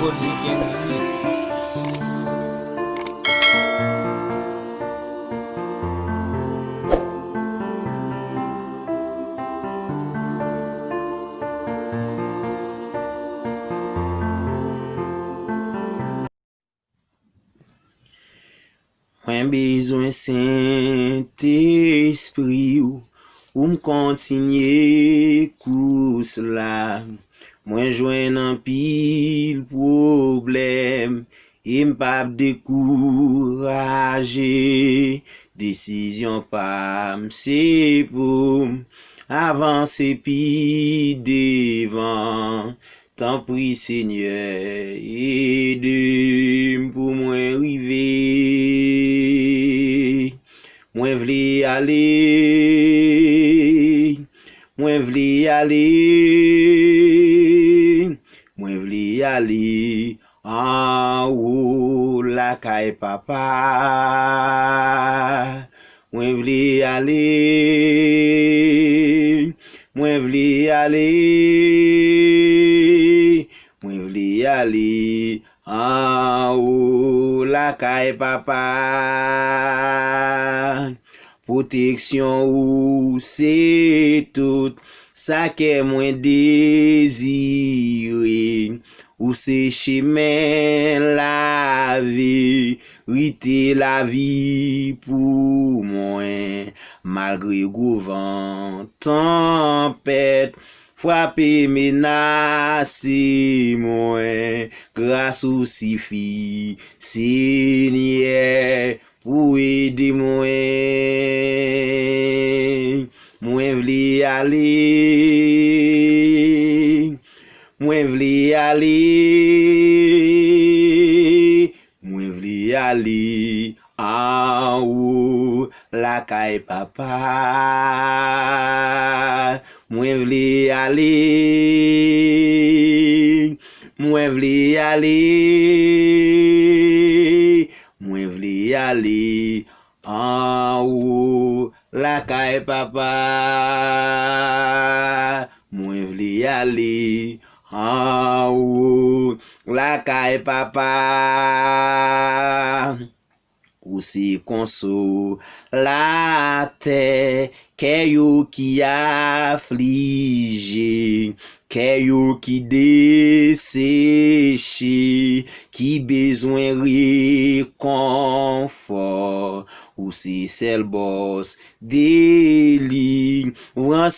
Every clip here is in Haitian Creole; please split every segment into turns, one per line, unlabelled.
kote gen rive. Mwen bezwen Saint-Esprit ou m'kontinye kous la. Mwen jwen an pil problem e m'pap dekouraje. Desisyon pa m'se pou avanse pi devan. Tant pri Seigneur, aide pour mwen rive. Mwen vle ale, mwen vle ale, mwen vle ale en haut la kay papa. Mwen vle ale, mwen vle ale. Mwen vle ale en haut la kay papa. Protection ou c'est tout ça que mwen désire. Ou c'est chemin la vérité la vie pour moi. Malgré gouvan tempête frappé menace moi, grâce ou suffit, Seigneur, pour aider moi. Mwen vle ale, mwen vle ale, mwen vle ale en haut la kay papa. Mwen vle ale, mwen vle ale, mwen vle ale en haut la kay papa. Mwen vle ale en haut la kay papa. Ou se consolateur, que yo qui afflige, que yo qui desséché, qui besoin réconfort. Ou se sel boss délivrance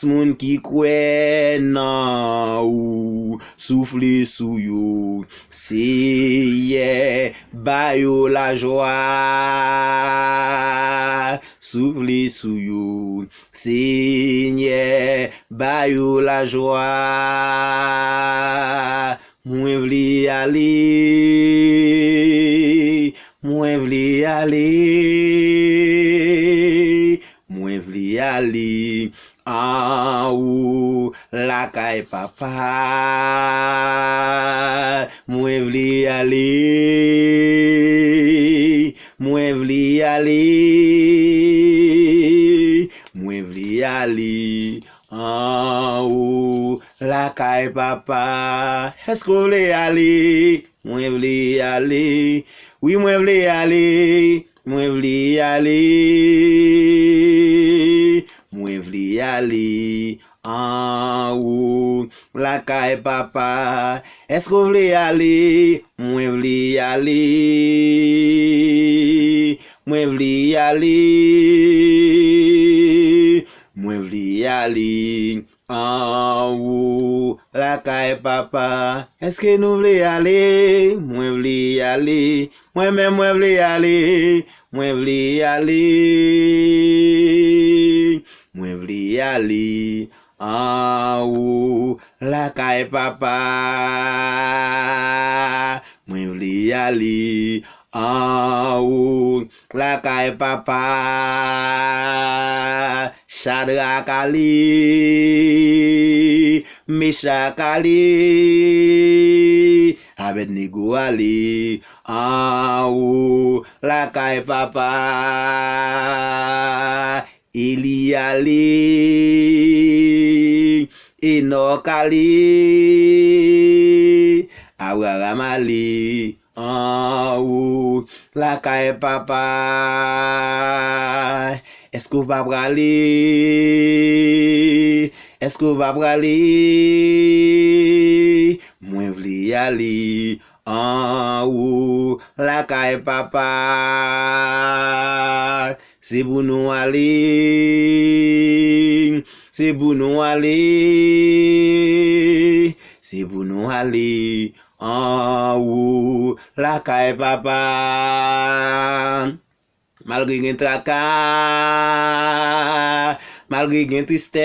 moun qui kwe nan ou, souffle sou yo, seye ba yo la joie. Souffle sou yo, Seigneur, ba yo la joie. Mwen vle ale, mwen vle ale, mwen vle ale en haut la kay papa. Mwen vle ale, mwen vle ale, mwen vle ale en haut la kay papa. Est-ce que vous voulez aller? Mwen vle ale, oui mwen vle ale, mwen vle ale, mwen vle ale en haut la kay papa. Est-ce que vous voulez aller? Mwen vle ale, mwen vle ale, mwen vle ale en haut la kay papa. Est-ce que nous vle aller? Mwen vle ale, moi-même mwen vle ale, mwen vle ale, mwen vle ale en haut la kay papa. Mwen vle ale en haut la kay papa. Shadrach ale, Meshach ale, Abednego ale en haut la kay papa. Eli ale, Enoch ale, Abraham ali en haut la caille papa. Est-ce qu'on va braler? Est-ce qu'on va braler? Moi vle aller en haut la caille papa. C'est pour nous aller. C'est pour nous aller. C'est pour nous aller en haut la caille papa. Malgré gen tracas, malgré gen tristesse,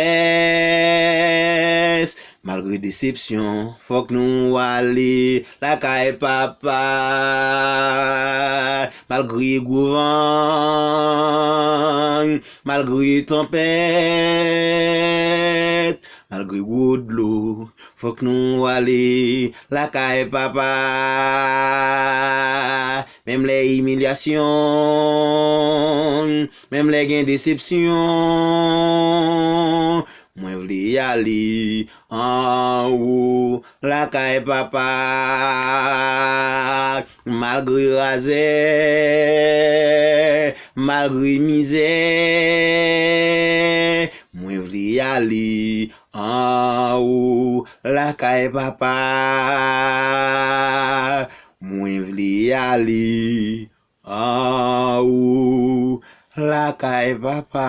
malgré déception, faut que nous aller la caille papa. Malgré gouverne, malgré tempête, malgré gros de l'eau, faut que nous aller la caille papa. Même les humiliations, même les gains déception, moi vle aller en haut la caille papa. Malgré rasé, malgré misère, moi vle aller en haut la caille papa. Moi vle aller en haut la caille papa.